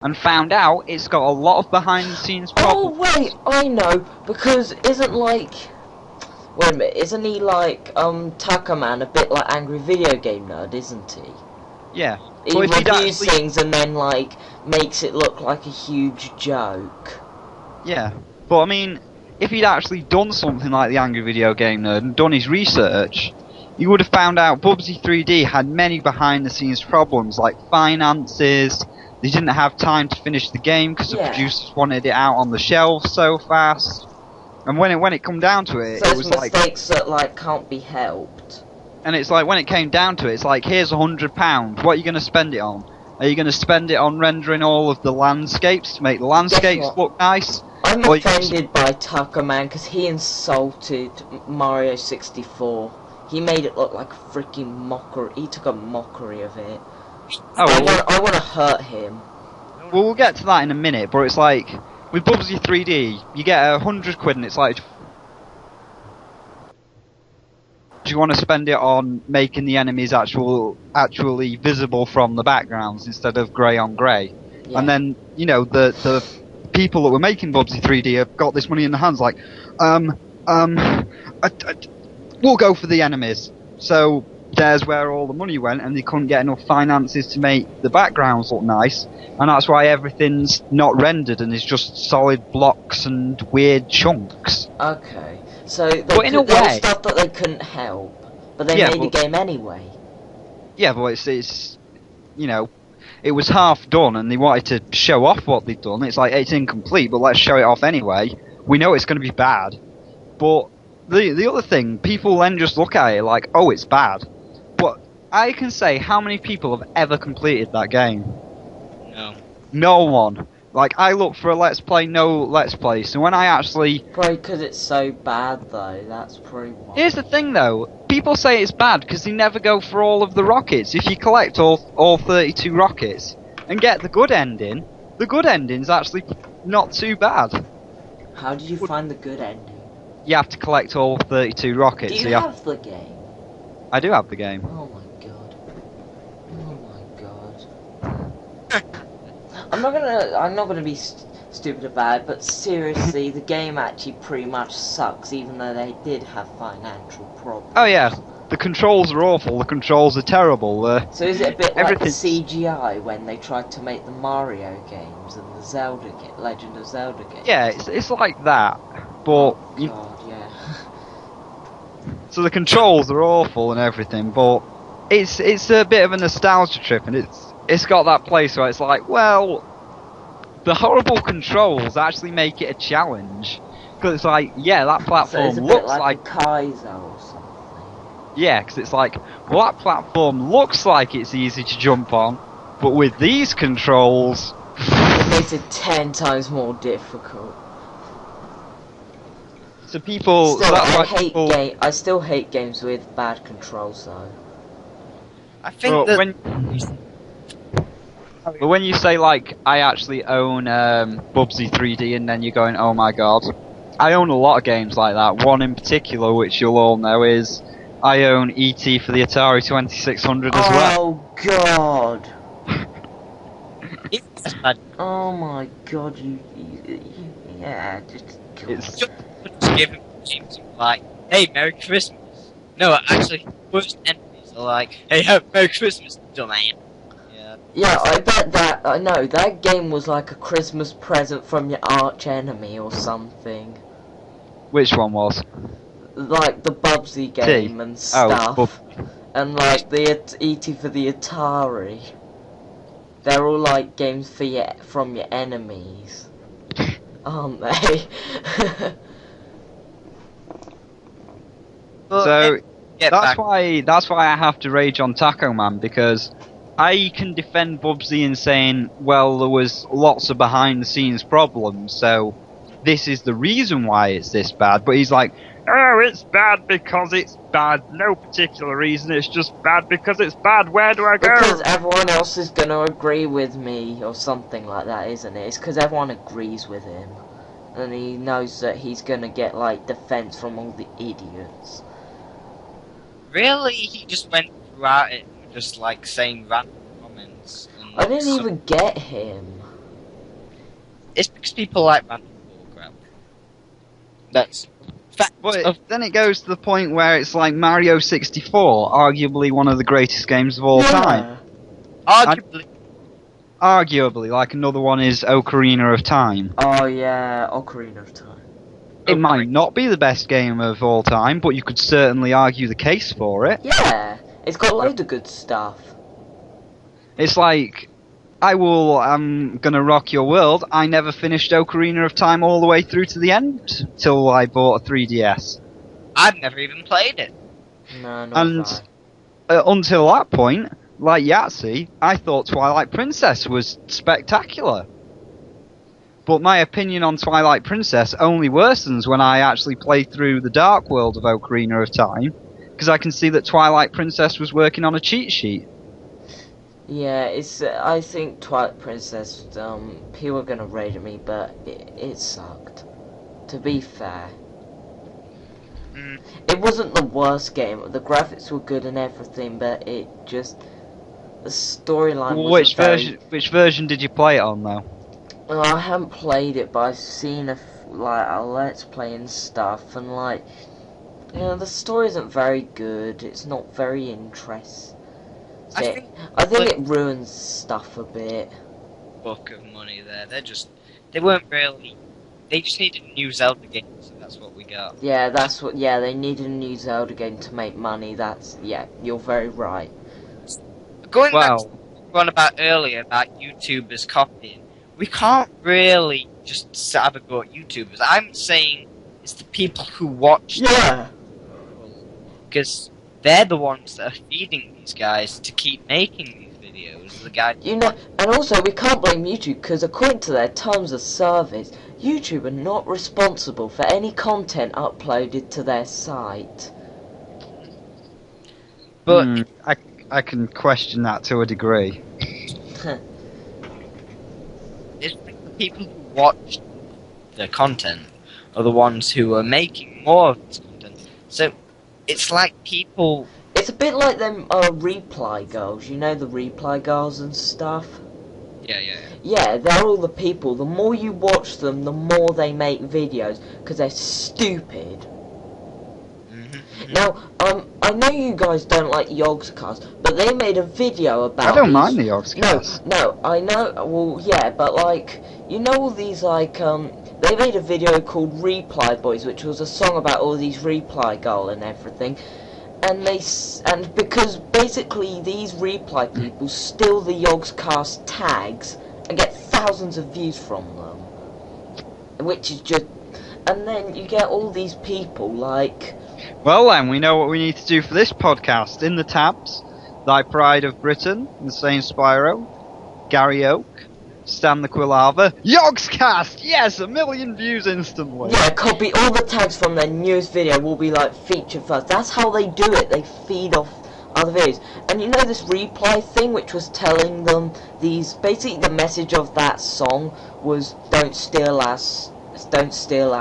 and found out it's got a lot of behind-the-scenes Oh problems. wait, I know, because isn't like... Wait a minute, isn't he like, Takaman a bit like Angry Video Game Nerd, isn't he? Yeah. He But if he'd reviews actually... things and then, like, makes it look like a huge joke. Yeah. But I mean, if he'd actually done something like the Angry Video Game Nerd and done his research, he would have found out Bubsy 3D had many behind-the-scenes problems, like finances. They didn't have time to finish the game because the producers wanted it out on the shelf so fast. And when it come down to it, So it was like... mistakes that, like, can't be helped. And it's like, when it came down to it, it's like, here's £100, what are you going to spend it on? Are you going to spend it on rendering all of the landscapes to make the landscapes look nice? I'm offended by Takaman because he insulted Mario 64. He made it look like a freaking mockery. He took a mockery of it. Oh, I want to hurt him. Well, we'll get to that in a minute, but it's like, with Bubsy 3D, you get £100 and it's like... Do you want to spend it on making the enemies actually visible from the backgrounds instead of grey on grey? Yeah. And then, you know, the people that were making Bubsy 3D have got this money in their hands, like, we'll go for the enemies. So there's where all the money went, and they couldn't get enough finances to make the backgrounds look nice, and that's why everything's not rendered and it's just solid blocks and weird chunks. Okay. So there was stuff that they couldn't help, but they made the game anyway. Yeah, but it's you know, it was half done and they wanted to show off what they'd done. It's like, it's incomplete, but let's show it off anyway. We know it's going to be bad. But the other thing, people then just look at it like, oh, it's bad. But I can say how many people have ever completed that game? No. No one. Like, I look for a Let's Play, no Let's Play, so when I actually... Probably because it's so bad, though, that's probably why. Here's the thing, though. People say it's bad because they never go for all of the rockets. If you collect all 32 rockets and get the good ending's actually not too bad. How did you find the good ending? You have to collect all 32 rockets. Do you have the game? I do have the game. Oh my god. Oh my god. I'm not gonna be stupid about it, but seriously, the game actually pretty much sucks, even though they did have financial problems. Oh yeah, the controls are awful. The controls are terrible. So is it a bit like the CGI when they tried to make the Mario games and the Zelda Legend of Zelda games? Yeah, it's like that, but God, yeah. So the controls are awful and everything, but it's a bit of a nostalgia trip, and it's got that place where it's like, well, the horrible controls actually make it a challenge. Because it's like, yeah, that platform so looks like Kaizo or something. Yeah, because it's like, well, that platform looks like it's easy to jump on, but with these controls... It makes it 10 times more difficult. So people... Still, so I still hate games with bad controls, though. I think But when you say, like, I actually own Bubsy 3D, and then you're going, oh my god. I own a lot of games like that. One in particular, which you'll all know, is I own E.T. for the Atari 2600 as well. Oh god! it's bad. Oh my god, yeah, Just give him games like, hey, Merry Christmas. No, actually, worst enemies are like, hey, Merry Christmas, dumbass. Yeah, I bet that, I know, that game was like a Christmas present from your arch enemy or something. Which one was? Like the Bubsy game and stuff. And like the E.T. for the Atari. They're all like games for from your enemies. Aren't they? So, that's why I have to rage on Taco Man, because I can defend Bubsy in saying, well, there was lots of behind-the-scenes problems, so this is the reason why it's this bad. But he's like, oh, it's bad because it's bad. No particular reason, it's just bad because it's bad. Where do I go? Because everyone else is going to agree with me, or something like that, isn't it? It's because everyone agrees with him. And he knows that he's going to get, like, defense from all the idiots. Really? He just went throughout it, just like saying random comments. I didn't even get him. It's because people like random bullcrap. That's fact. But then it goes to the point where it's like Mario 64, arguably one of the greatest games of all time. Arguably, like another one is Ocarina of Time. Oh yeah, Ocarina of Time. It might not be the best game of all time, but you could certainly argue the case for it. Yeah, it's got loads of good stuff. It's like, I'm gonna rock your world. I never finished Ocarina of Time all the way through to the end till I bought a 3DS. I've never even played it. No, not until that point, like Yahtzee, I thought Twilight Princess was spectacular. But my opinion on Twilight Princess only worsens when I actually play through the dark world of Ocarina of Time, because I can see that Twilight Princess was working on a cheat sheet. Yeah, I think Twilight Princess, people are gonna rage at me, but it sucked. To be fair. It wasn't the worst game. The graphics were good and everything, but the storyline was Which version did you play it on, though? Well, I haven't played it, but I've seen a Let's Play and stuff, and the story isn't very good. It's not very interesting. I think it ruins stuff a bit. Book of money there. They weren't really. They just needed a new Zelda game, so that's what we got. Yeah, they needed a new Zelda game to make money. You're very right. Going back to what we were on about earlier about YouTubers copying, we can't really just have a go at YouTubers. I'm saying it's the people who watch. Yeah. Because they're the ones that are feeding these guys to keep making these videos. The guy. And also we can't blame YouTube because according to their terms of service, YouTube are not responsible for any content uploaded to their site. But I can question that to a degree. It's like the people who watch the content are the ones who are making more of this content. So it's like people. It's a bit like them reply girls. You know the reply girls and stuff. Yeah. Yeah, they're all the people. The more you watch them, the more they make videos because they're stupid. Now, I know you guys don't like Yogscast, but they made a video about. I don't mind the Yogscast. No, I know. Well, yeah, but all these they made a video called Reply Boys, which was a song about all these reply girl and everything, and because basically these reply people steal the Yogscast tags and get thousands of views from them, which is just, and then you get all these people like. Well then, we know what we need to do for this podcast. In the tabs, Thy Pride of Britain, Insane Spyro, Gary Oak, Stan the Quilava, Yogscast! Yes, 1 million views instantly! Yeah, copy all the tags from their newest video will be featured first. That's how they do it. They feed off other videos. And you know this reply thing which was telling them basically the message of that song was don't steal our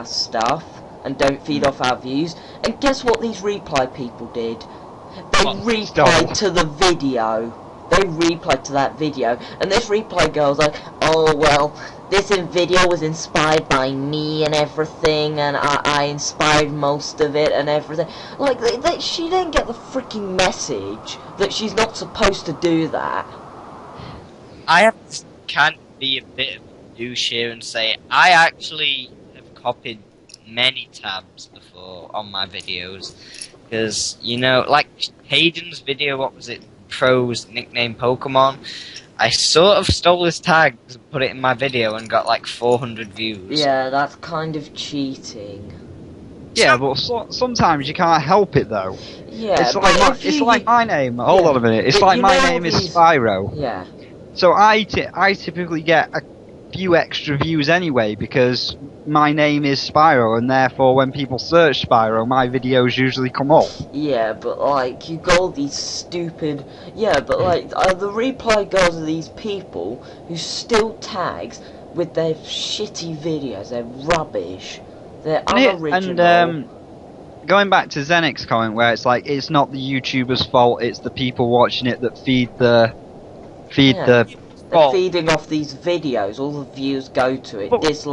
stuff. And don't feed off our views. And guess what these reply people did? They replied to the video. They replied to that video. And this reply girl's like, oh well, this video was inspired by me and everything, and I inspired most of it and everything. She didn't get the freaking message that she's not supposed to do that. I have to kind of be a bit of a douche here and say, I actually have copied many tabs before on my videos, because like Hayden's video, what was it, Pro's nickname Pokemon, I sort of stole his tags and put it in my video and got 400 views. Yeah, that's kind of cheating. Yeah, but sometimes you can't help it though. Yeah, it's like my name. Hold on a minute. It's like my name is Spyro. Yeah. So I typically get a few extra views anyway because my name is Spyro, and therefore when people search Spyro, my videos usually come up. Yeah, but you got all these stupid. Yeah, but the reply girls are these people who steal tags with their shitty videos. They're rubbish. They're unoriginal. And going back to Zenix's comment, where it's it's not the YouTuber's fault, it's the people watching it that feed the They're feeding off these videos. All the views go to it. Dislike.